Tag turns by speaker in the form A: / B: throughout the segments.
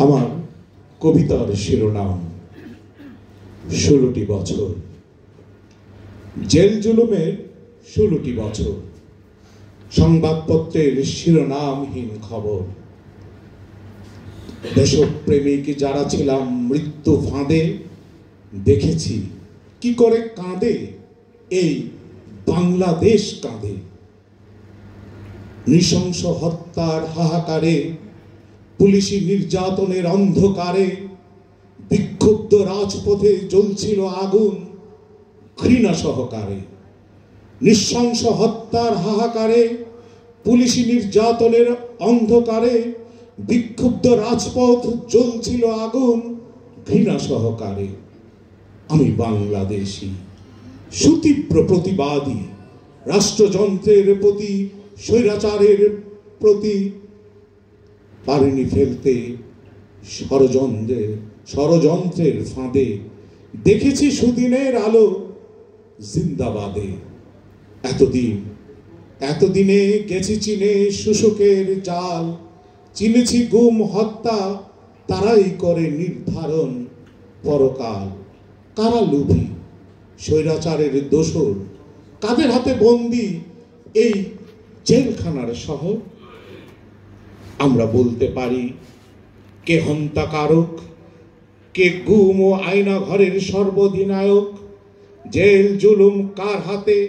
A: আমার কবিতার শিরোনাম 16টি বছর। জেল জুলুমের 16টি বছর, সংবাদপত্রের শিরোনামহীন খবর। দেশপ্রেমিক যারা ছিলাম মৃত্যু ফাঁদে, দেখেছি কি করে কাঁদে এই বাংলাদেশ কাঁদে। নৃশংস হত্যার হাহাকারে, পুলিশি নির্যাতনের অন্ধকারে, বিক্ষুব্ধ রাজপথে জ্বলছিল আগুন ঘৃণা সহকারে। নৃশংস হত্যার হাহাকারে, পুলিশি নির্যাতনের অন্ধকারে, বিক্ষুব্ধ রাজপথ জ্বলছিল আগুন ঘৃণা সহকারে। আমি বাংলাদেশী, সুতীব্র প্রতিবাদী, রাষ্ট্রযন্ত্রের প্রতি, স্বৈরাচারের প্রতি। পারিনি ফেলতে ষড়যন্ত্রের ফাঁদে, দেখেছি সুদিনের আলো জিন্দাবাদে। এতদিনে গেছি চিনে শোষকের জাল, চিনেছি গুম হত্যা তারাই করে নির্ধারণ পরকাল। কারা লোভী স্বৈরাচারের দোসর, কাদের হাতে বন্দি এই জেলখানার শহর। আমরা বলতে পারি কে হত্যাকারক, কে গুম ও আয়না ঘরের সর্বাধিনায়ক। জেল জুলুম কার হাতে,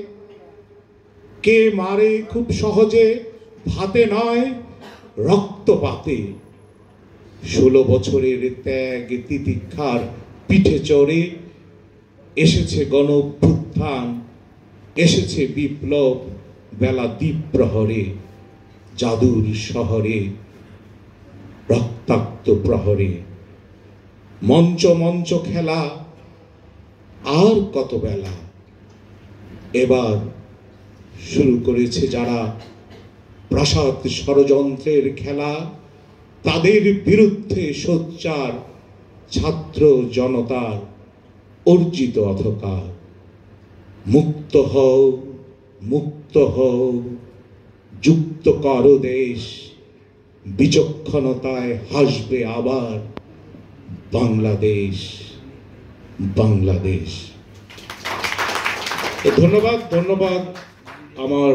A: কে মারে খুব সহজে, ভাতে নয় রক্তপাতে। 16 বছরের ত্যাগ তিতিক্ষার পিঠে চড়ে এসেছে গণঅভ্যুত্থান, এসেছে বিপ্লব বেলা দ্বীপ্রহরে। জাদুর শহরে রক্তাক্ত প্রহরে, মঞ্চ মঞ্চ খেলা আর কত বেলা। এবার শুরু করেছে যারা প্রাসাদ ষড়যন্ত্রের খেলা, তাদের বিরুদ্ধে সোচ্চার ছাত্র জনতার অর্জিত অধকার। মুক্ত হও, মুক্ত হও, যুক্ত করো দেশ, বিচক্ষণতায় হাসবে আবার বাংলাদেশ, বাংলাদেশ। ধন্যবাদ আমার